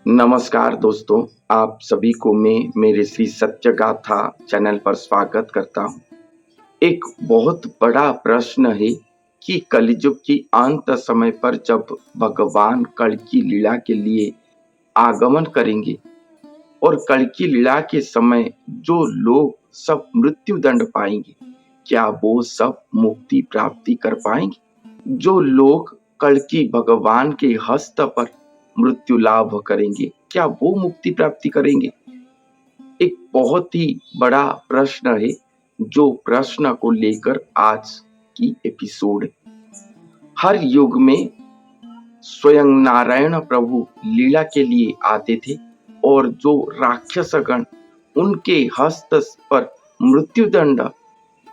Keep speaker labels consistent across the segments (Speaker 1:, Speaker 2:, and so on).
Speaker 1: नमस्कार दोस्तों, आप सभी को मैं मेरे श्री सत्य गाथा चैनल पर स्वागत करता हूँ। एक बहुत बड़ा प्रश्न है कि कलयुग की अंत समय पर जब भगवान कल की लीला के लिए आगमन करेंगे और कल की लीला के समय जो लोग सब मृत्यु दंड पाएंगे, क्या वो सब मुक्ति प्राप्ति कर पाएंगे? जो लोग कल की भगवान के हस्त पर मृत्यु लाभ करेंगे, क्या वो मुक्ति प्राप्ति करेंगे? एक बहुत ही बड़ा प्रश्न है, जो प्रश्न को लेकर आज की एपिसोड है। हर युग में स्वयं नारायण प्रभु लीला के लिए आते थे और जो राक्षसगण उनके हस्त पर मृत्युदंड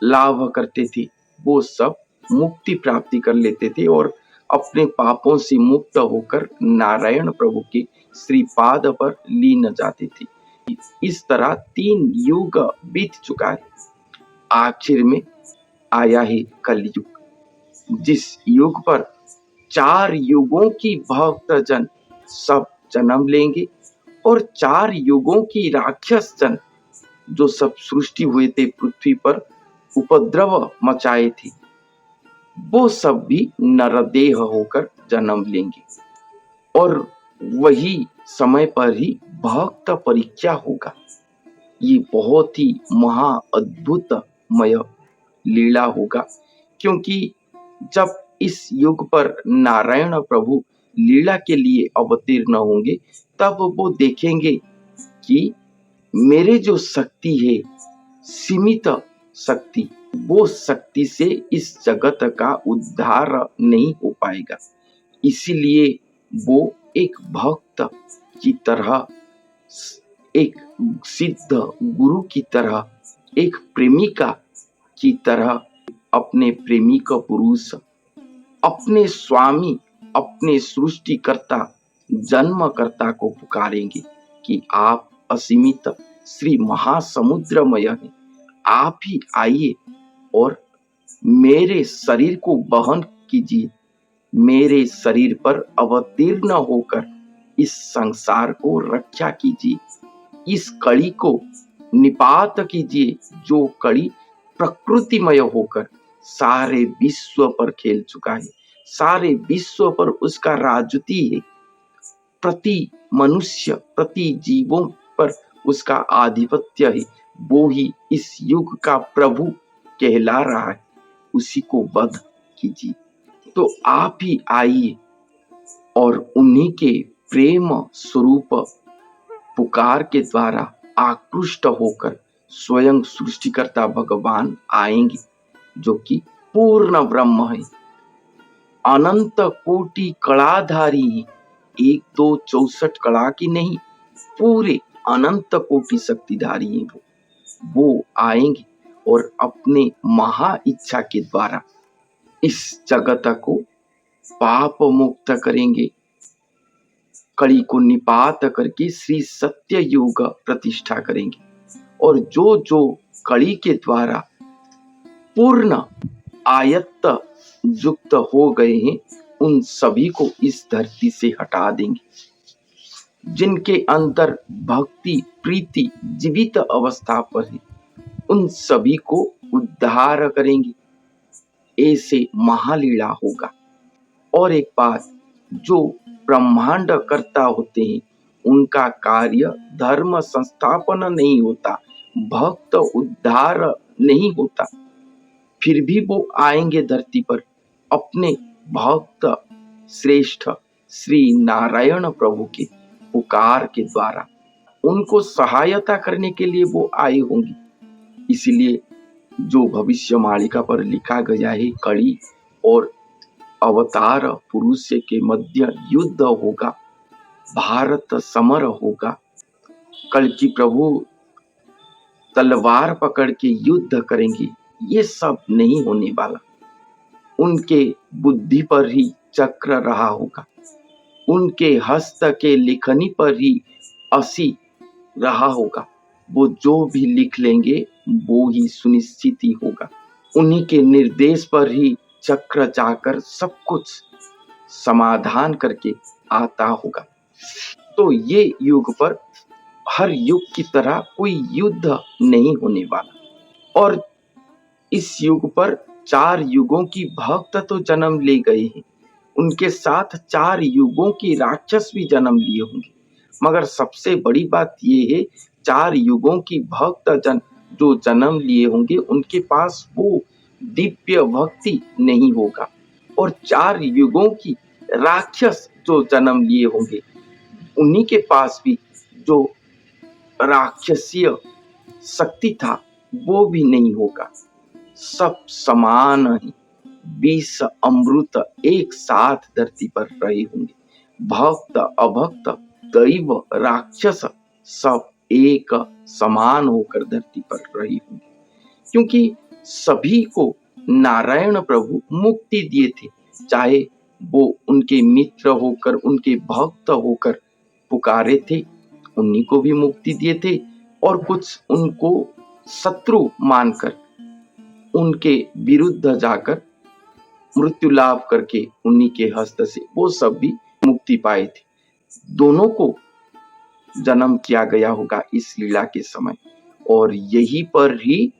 Speaker 1: लाभ करते थे, वो सब मुक्ति प्राप्ति कर लेते थे और अपने पापों से मुक्त होकर नारायण प्रभु के श्रीपाद पर लीन जाते थे। इस तरह 3 युग बीत चुका है। आखिर में आया है कलयुग, जिस युग पर 4 युगों की भक्त जन सब जन्म लेंगे और 4 युगों की राक्षस जन जो सब सृष्टि हुए थे पृथ्वी पर उपद्रव मचाए थे, वो सब भी नरदेह होकर जन्म लेंगे और वही समय पर ही भक्त परीक्षा होगा। ये बहुत ही महा अद्भुतमय लीला होगा, क्योंकि जब इस युग पर नारायण प्रभु लीला के लिए अवतीर्ण होंगे, तब वो देखेंगे कि मेरे जो शक्ति है, सीमित शक्ति, वो शक्ति से इस जगत का उद्धार नहीं हो पाएगा। इसीलिए वो एक भक्त की तरह, एक सिद्ध गुरु की तरह, एक प्रेमिका की तरह अपने प्रेमिक पुरुष, अपने स्वामी, अपने सृष्टिकर्ता, जन्मकर्ता को पुकारेंगे कि आप असीमित श्री महासमुद्रमय हैं, आप ही आइए और मेरे शरीर को वहन कीजिए, मेरे शरीर पर अवतीर्ण होकर इस संसार को रक्षा कीजिए, इस कड़ी को निपात कीजिए, जो कड़ी प्रकृतिमय होकर सारे विश्व पर खेल चुका है, सारे विश्व पर उसका राजती है, प्रति मनुष्य, प्रति जीवों पर उसका आधिपत्य है। वो ही इस युग का प्रभु कहला रहा है, उसी को वध कीजिए। तो आप ही आइए और उन्हीं के प्रेम स्वरूप पुकार के द्वारा आकृष्ट होकर स्वयं सृष्टिकर्ता भगवान आएंगे, जो कि पूर्ण ब्रह्म है, अनंत कोटि कलाधारी है। 1 2 64 कला की नहीं, पूरे अनंत कोटि शक्तिधारी है। वो आएंगे और अपने महा इच्छा के द्वारा इस जगत को पाप मुक्त करेंगे, कड़ी को निपात करके श्री सत्य युग प्रतिष्ठा करेंगे और जो जो कड़ी के द्वारा पूर्ण आयत्त युक्त हो गए हैं, उन सभी को इस धरती से हटा देंगे। जिनके अंदर भक्ति प्रीति जीवित अवस्था पर है, उन सभी को उद्धार करेंगे। ऐसे महालीला होगा। और एक बात, जो ब्रह्मांड कर्ता होते हैं, उनका कार्य धर्म संस्थापन नहीं होता, भक्त उद्धार नहीं होता, फिर भी वो आएंगे धरती पर अपने भक्त श्रेष्ठ श्री नारायण प्रभु के पुकार के द्वारा उनको सहायता करने के लिए वो आए होंगे। इसलिए जो भविष्य मालिका पर लिखा गया है, कड़ी और अवतार पुरुष के मध्य युद्ध होगा, भारत समर होगा, कल की प्रभु तलवार पकड़ के युद्ध करेंगे, ये सब नहीं होने वाला। उनके बुद्धि पर ही चक्र रहा होगा, उनके हस्त के लिखनी पर ही असी रहा होगा। वो जो भी लिख लेंगे वो ही सुनिश्चित ही होगा। उन्हीं के निर्देश पर ही चक्र जाकर सब कुछ समाधान करके आता होगा। तो ये युग पर हर युग की तरह कोई युद्ध नहीं होने वाला। और इस युग पर 4 युगों की भक्त तो जन्म ले गए हैं, उनके साथ 4 युगों की राक्षस भी जन्म लिए होंगे। मगर सबसे बड़ी बात ये है, 4 युगों की भक्त जो जन्म लिए होंगे उनके पास वो दिव्य भक्ति नहीं होगा। और 4 युगों की राक्षस जो जन्म लिए होंगे उन्हीं के पास भी जो राक्षसीय शक्ति था वो भी नहीं होगा। सब समान ही विष अमृत एक साथ धरती पर रहे होंगे। भक्त अभक्त दैव राक्षस सब एक समान होकर धरती पर रहे होंगे, क्योंकि सभी को नारायण प्रभु मुक्ति दिए थे। चाहे वो उनके मित्र होकर, उनके भक्त होकर पुकारे थे, उन्हीं को भी मुक्ति दिए थे, और कुछ उनको शत्रु मानकर उनके विरुद्ध जाकर मृत्यु लाभ करके उन्हीं के हस्त से वो सब भी मुक्ति पाए थे। दोनों को जन्म किया गया होगा इस लीला के समय, और यही पर ही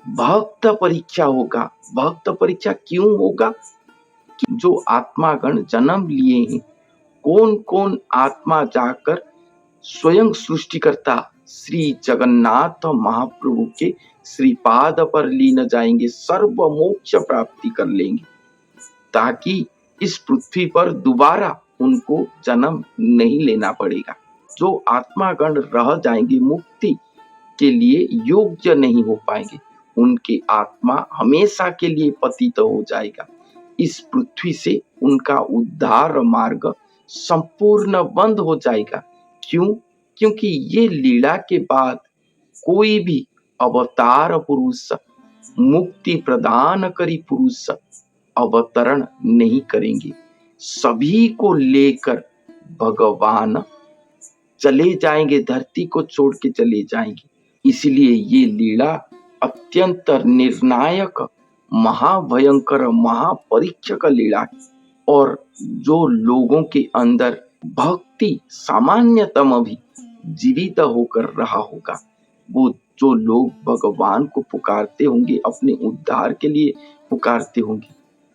Speaker 1: भक्त परीक्षा होगा। भक्त परीक्षा क्यों होगा? कि जो आत्मागण जन्म लिए हैं, कौन कौन आत्मा जाकर स्वयं सृष्टिकर्ता श्री जगन्नाथ महाप्रभु के श्रीपाद पर लीन जाएंगे, सर्व मोक्ष प्राप्ति कर लेंगे, ताकि इस पृथ्वी पर दोबारा उनको जन्म नहीं लेना पड़ेगा। जो आत्मागण रह जाएंगे मुक्ति के लिए योग्य नहीं हो पाएंगे, उनकी आत्मा हमेशा के लिए पतित हो जाएगा। इस पृथ्वी से उनका उद्धार मार्ग संपूर्ण बंद हो जाएगा। क्यों? क्योंकि ये लीला के बाद कोई भी अवतार पुरुष, मुक्ति प्रदान करी पुरुष अवतरण नहीं करेंगे। सभी को लेकर भगवान चले जाएंगे, धरती को छोड़ के चले जाएंगे। इसलिए ये लीला अत्यंत निर्णायक, महाभयंकर, महापरीक्षक लीला है। और जो लोगों के अंदर भक्ति सामान्यतम भी जीवित होकर रहा होगा, वो जो लोग भगवान को पुकारते होंगे, अपने उद्धार के लिए पुकारते होंगे,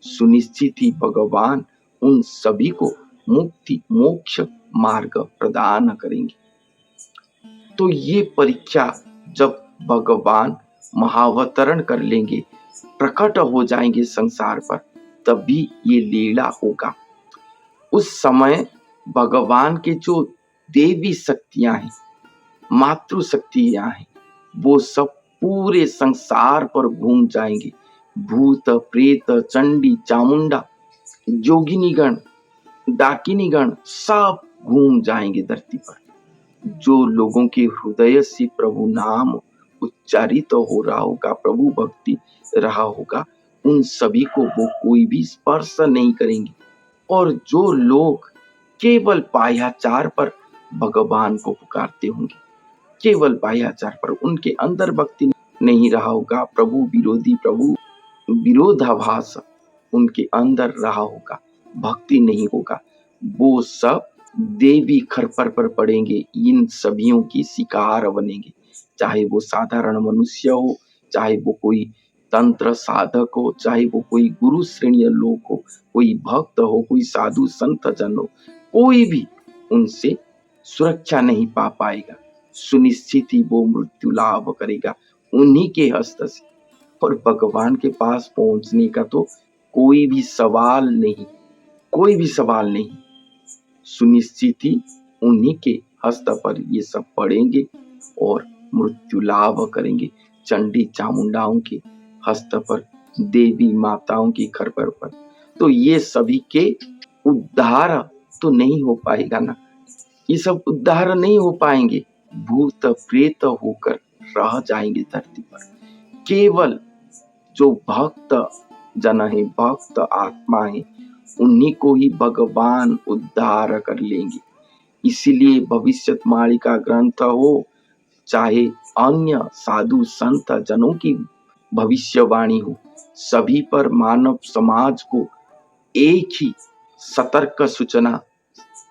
Speaker 1: सुनिश्चित ही भगवान उन सभी को मुक्ति मोक्ष मार्ग प्रदान करेंगे। तो ये परीक्षा जब भगवान महावतरण कर लेंगे, प्रकट हो जाएंगे संसार पर, तभी ये लीला होगा। उस समय भगवान के जो देवी शक्तियां हैं, मातृ शक्तियां हैं, वो सब पूरे संसार पर घूम जाएंगे। भूत प्रेत चंडी चामुंडा जोगिनीगण डाकिनीगण सब घूम जाएंगे धरती पर। जो लोगों के हृदय से प्रभु नाम उच्चारित हो रहा होगा, प्रभु भक्ति रहा होगा, उन सभी को वो कोई भी स्पर्श नहीं करेंगे। और जो लोग केवल बाह्याचार पर भगवान को पुकारते होंगे, केवल बाह्याचार पर, उनके अंदर भक्ति नहीं रहा होगा, प्रभु विरोधी, प्रभु विरोधाभास उनके अंदर रहा होगा, भक्ति नहीं होगा, वो सब देवी खरपर पर पड़ेंगे, इन सभियों की शिकार बनेंगे। चाहे वो साधारण मनुष्य हो, चाहे वो कोई तंत्र साधक हो, चाहे वो कोई गुरु श्रेणीय लोग हो, कोई भक्त हो, कोई साधु संत जन हो, कोई भी उनसे सुरक्षा नहीं पा पाएगा। सुनिश्चित ही वो मृत्यु लाभ करेगा उन्हीं के हस्त से। और भगवान के पास पहुंचने का तो कोई भी सवाल नहीं, कोई भी सवाल नहीं। सुनिश्चित ही उन्हीं के हस्त पर ये सब पड़ेंगे और मृत्यु लाभ करेंगे। चंडी चामुंडाओं के हस्त पर, देवी माताओं की खरपर पर। तो ये सभी के उद्धार तो नहीं हो पाएगा ना, ये सब उद्धार नहीं हो पाएंगे, भूत प्रेत होकर रह जाएंगे धरती पर। केवल जो भक्त जन है, भक्त आत्मा है, उन्हीं को ही भगवान उद्धार कर लेंगे। इसीलिए भविष्यवाणी का ग्रंथ हो, चाहे अन्य साधु संत जनों की भविष्यवाणी हो, सभी पर मानव समाज को एक ही सतर्क सूचना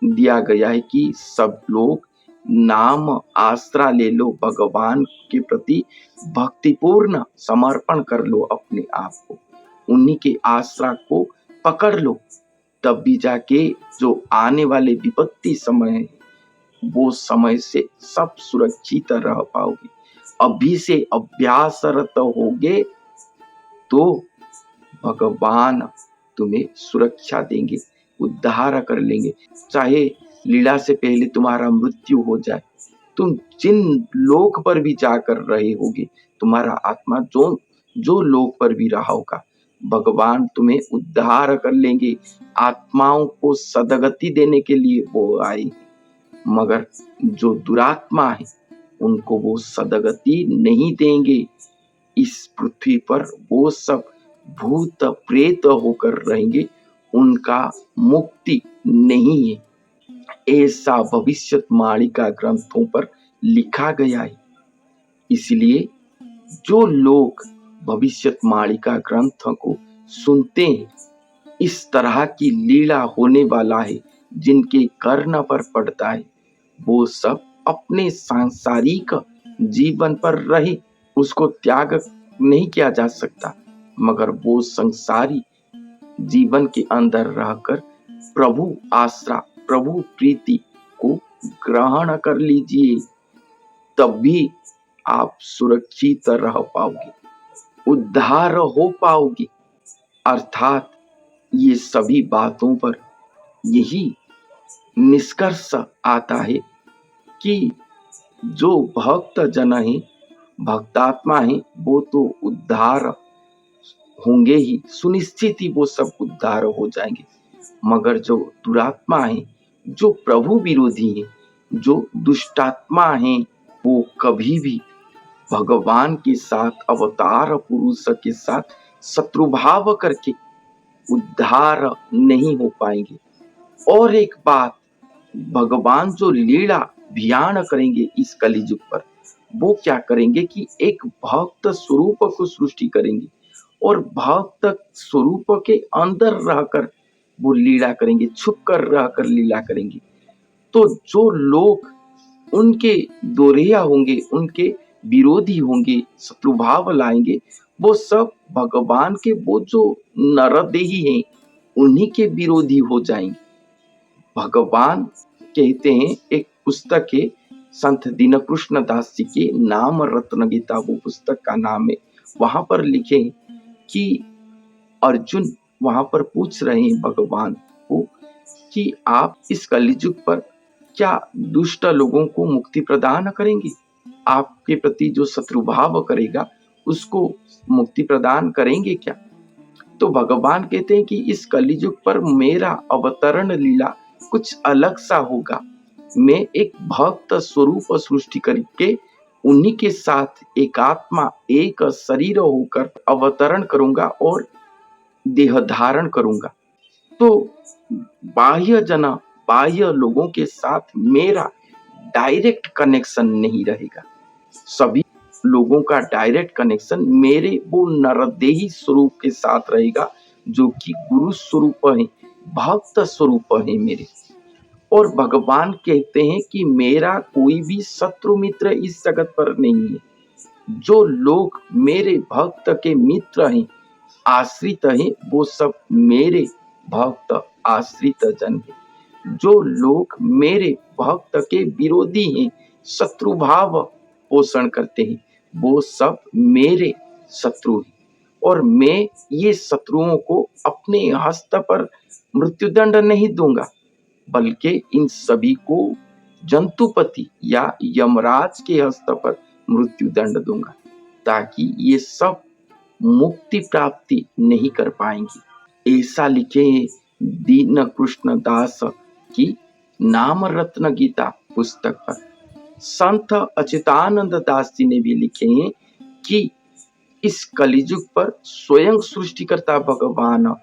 Speaker 1: दिया गया है कि सब लोग नाम आश्रा ले लो, भगवान के प्रति भक्तिपूर्ण समर्पण कर लो अपने आप को, उन्हीं के आश्रा को पकड़ लो, तब भी जाके जो आने वाले विपत्ति समय है वो समय से सब सुरक्षित रह पाओगे। अभी से अभ्यासरत होगे तो भगवान तुम्हें सुरक्षा देंगे, उद्धार कर लेंगे। चाहे लीला से पहले तुम्हारा मृत्यु हो जाए, तुम जिन लोक पर भी जाकर रहे होगे, तुम्हारा आत्मा जो जो लोक पर भी रहा होगा, भगवान तुम्हें उद्धार कर लेंगे। आत्माओं को सदगति देने के लिए वो आए, मगर जो दुरात्मा है उनको वो सदगति नहीं देंगे। इस पृथ्वी पर वो सब भूत प्रेत होकर रहेंगे, उनका मुक्ति नहीं है। ऐसा भविष्यवाणी का ग्रंथों पर लिखा गया है। इसलिए जो लोग भविष्यवाणी का ग्रंथ को सुनते हैं, इस तरह की लीला होने वाला है जिनके कर्ण पर पड़ता है, वो सब अपने सांसारिक जीवन पर रहे, उसको त्याग नहीं किया जा सकता, मगर वो संसारी जीवन के अंदर रहकर प्रभु आश्रा, प्रभु प्रीति को ग्रहण कर लीजिए, तब भी आप सुरक्षित रह पाओगे, उद्धार हो पाओगे। अर्थात ये सभी बातों पर यही निष्कर्ष आता है कि जो भक्त जन है, भक्तात्मा है, वो तो उद्धार होंगे ही, सुनिश्चित ही वो सब उद्धार हो जाएंगे। मगर जो दुरात्मा है, जो प्रभु विरोधी है, जो दुष्टात्मा है, वो कभी भी भगवान के साथ, अवतार पुरुष के साथ शत्रुभाव करके उद्धार नहीं हो पाएंगे। और एक बात, भगवान जो लीला भियान करेंगे इस कलियुग पर, वो क्या करेंगे कि एक भक्त स्वरूप को सृष्टि करेंगे और भक्त स्वरूप के अंदर रहकर वो लीला करेंगे, छुप कर रहकर लीला करेंगे। तो जो लोग उनके दोरेया होंगे, उनके विरोधी होंगे, शत्रुभाव लाएंगे, वो सब भगवान के वो जो नरदेही हैं उन्हीं के विरोधी हो जाएंगे। भगवान कहते हैं, एक पुस्तक है संत दीनकृष्ण दास जी के नाम रत्न गीता, वो पुस्तक का नाम है, वहां पर लिखे कि अर्जुन वहां पर पूछ रहे हैं भगवान को कि आप इस कलियुग पर क्या दुष्ट लोगों को मुक्ति प्रदान करेंगे, आपके प्रति जो शत्रुभाव करेगा उसको मुक्ति प्रदान करेंगे क्या? तो भगवान कहते हैं कि इस कलियुग पर मेरा अवतरण लीला कुछ अलग सा होगा। मैं एक भक्त स्वरूप सृष्टि करके उन्हीं के साथ एक आत्मा, एक शरीर होकर अवतरण करूंगा और देह धारण करूंगा। तो बाह्य जना, बाह्य लोगों के साथ मेरा डायरेक्ट कनेक्शन नहीं रहेगा। सभी लोगों का डायरेक्ट कनेक्शन मेरे वो नरदेही स्वरूप के साथ रहेगा, जो कि गुरु स्वरूप है, भक्त स्वरूप है मेरे। और भगवान कहते हैं कि मेरा कोई भी शत्रु मित्र इस जगत पर नहीं है। जो लोग मेरे भक्त के मित्र हैं, आश्रित हैं, वो सब मेरे भक्त आश्रित जन हैं। जो लोग मेरे भक्त के विरोधी हैं, शत्रु भाव पोषण करते हैं, वो सब मेरे शत्रु हैं। और मैं ये शत्रुओं को अपने हस्त पर मृत्युदंड नहीं दूंगा, बल्कि इन सभी को जंतुपति या यमराज के हस्त पर मृत्युदंड दूंगा, ताकि ये सब मुक्ति प्राप्ति नहीं कर पाएंगे। ऐसा लिखे दीन कृष्ण दास की नाम रत्न गीता पुस्तक पर। संत अच्युतानंद दास जी ने भी लिखे हैं कि इस कलियुग पर स्वयं सृष्टिकर्ता भगवान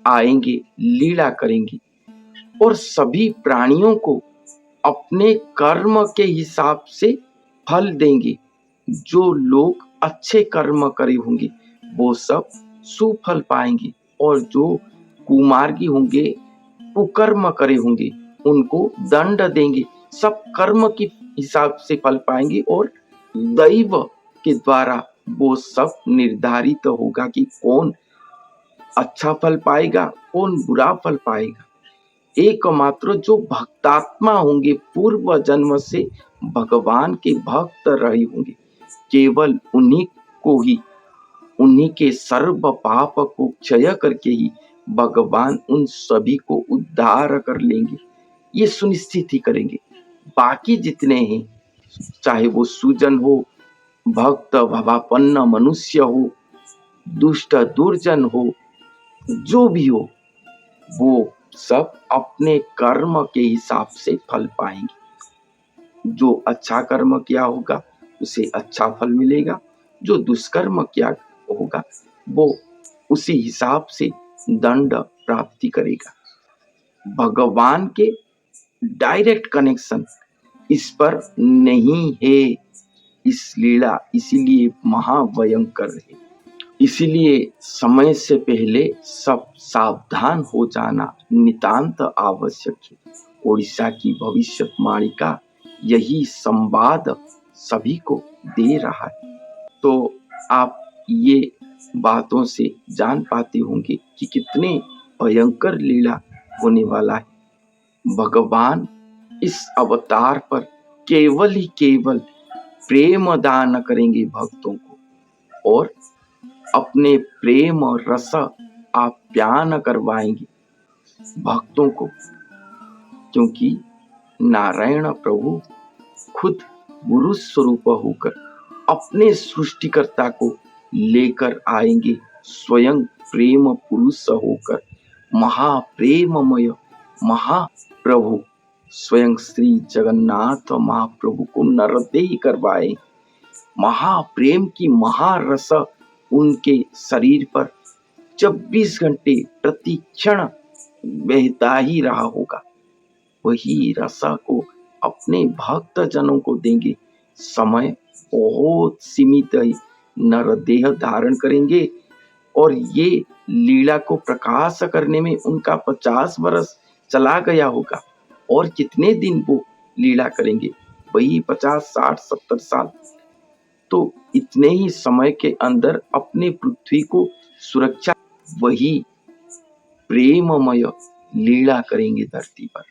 Speaker 1: आएंगे, लीला करेंगे और सभी प्राणियों को अपने कर्म के हिसाब से फल देंगे। जो लोग अच्छे कर्म करे होंगे वो सब सुफल पाएंगे, और जो कुमार्गी होंगे, कुकर्म करे होंगे, उनको दंड देंगे। सब कर्म के हिसाब से फल पाएंगे और दैव के द्वारा वो सब निर्धारित होगा कि कौन अच्छा फल पाएगा, कौन बुरा फल पाएगा। एकमात्र जो भक्तात्मा होंगे, पूर्व जन्म से भगवान के भक्त रहे होंगे, केवल उन्हीं को ही, उन्हीं के सर्व पाप को क्षय करके ही भगवान उन सभी को उद्धार कर लेंगे। ये सुनिश्चित ही करेंगे। बाकी जितने हैं, चाहे वो सुजन हो, भक्त भवापन्न मनुष्य हो, दुष्ट दुर्जन हो, जो भी हो, वो सब अपने कर्म के हिसाब से फल पाएंगे। जो अच्छा कर्म किया होगा उसे अच्छा फल मिलेगा, जो दुष्कर्म किया होगा वो उसी हिसाब से दंड प्राप्ति करेगा। भगवान के डायरेक्ट कनेक्शन इस पर नहीं है इस लीला, इसीलिए महाभयंकर है। इसीलिए समय से पहले सब सावधान हो जाना नितांत आवश्यक है। ओडिशा की भविष्यवाणी का यही संवाद सभी को दे रहा है। तो आप ये बातों से जान पाते होंगे कि कितने भयंकर लीला होने वाला है। भगवान इस अवतार पर केवल ही केवल प्रेम दान करेंगे भक्तों को और अपने प्रेम रस आप्यान करवाएंगे भक्तों को, क्योंकि नारायण प्रभु खुद गुरु स्वरूप होकर अपने सृष्टिकर्ता को लेकर आएंगे, स्वयं प्रेम पुरुष होकर महाप्रेममय महाप्रभु स्वयं श्री जगन्नाथ महाप्रभु को नरदेह करवाए। महाप्रेम की महारस उनके शरीर पर 24 घंटे प्रति क्षण बहता ही रहा होगा। वही रसा को अपने भक्त जनों को देंगे। समय बहुत सीमित है, नरदेह धारण करेंगे और ये लीला को प्रकाश करने में उनका 50 वर्ष चला गया होगा। और कितने दिन वो लीला करेंगे? वही 50, 60, 70 साल। तो इतने ही समय के अंदर अपने पृथ्वी को सुरक्षा, वही प्रेममय लीला करेंगे धरती पर।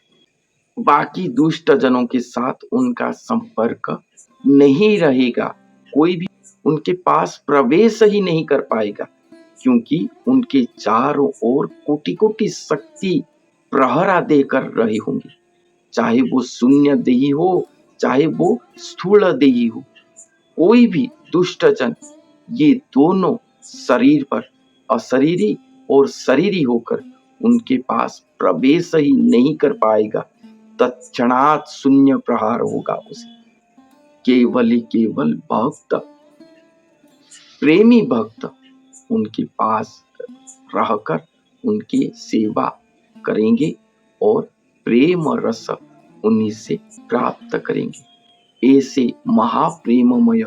Speaker 1: बाकी दुष्ट जनों के साथ उनका संपर्क नहीं रहेगा, कोई भी उनके पास प्रवेश ही नहीं कर पाएगा, क्योंकि उनके चारों ओर कोटि कोटि शक्ति प्रहरा देकर रहे होंगे। चाहे वो शून्य देही हो, चाहे वो स्थूल देही हो, कोई भी दुष्ट जन ये दोनों शरीर पर अशरीरी और शरीरी होकर उनके पास प्रवेश ही नहीं कर पाएगा। तत्क्षणात शून्य प्रहार होगा उसे। केवल ही केवल भक्त, प्रेमी भक्त उनके पास रहकर उनकी सेवा करेंगे और प्रेम रस उन्हीं से प्राप्त करेंगे। ऐसे महाप्रेममय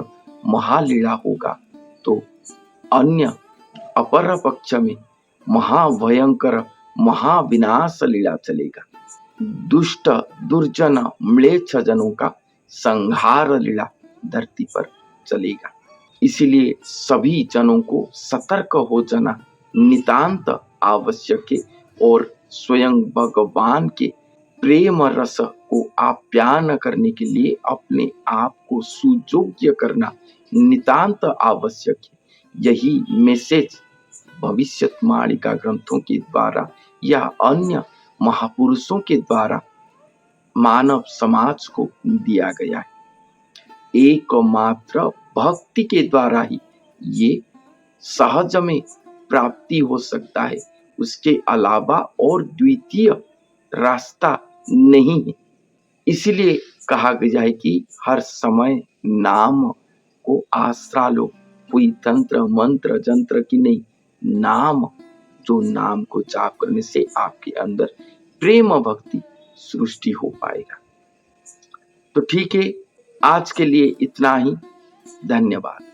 Speaker 1: महालीला होगा तो अन्य अपर पक्ष में महाभयंकर महाविनाश लीला चलेगा। दुष्ट दुर्जन म्लेच्छ जनों का संहार लीला धरती पर चलेगा। इसीलिए सभी जनों को सतर्क हो जाना नितांत आवश्यक है और स्वयं भगवान के प्रेम रस को आप्यान करने के लिए अपने आप को सुयोग्य करना नितांत आवश्यक है। यही मैसेज भविष्यवाणी का ग्रंथों के द्वारा या अन्य महापुरुषों के द्वारा मानव समाज को दिया गया है। एकमात्र भक्ति के द्वारा ही ये सहज में प्राप्ति हो सकता है, उसके अलावा और द्वितीय रास्ता नहीं है। इसीलिए कहा गया है कि हर समय नाम को आश्रा लो, कोई तंत्र मंत्र जंत्र की नहीं, नाम, जो नाम को जाप करने से आपके अंदर प्रेम भक्ति सृष्टि हो पाएगा। तो ठीक है, आज के लिए इतना ही। धन्यवाद।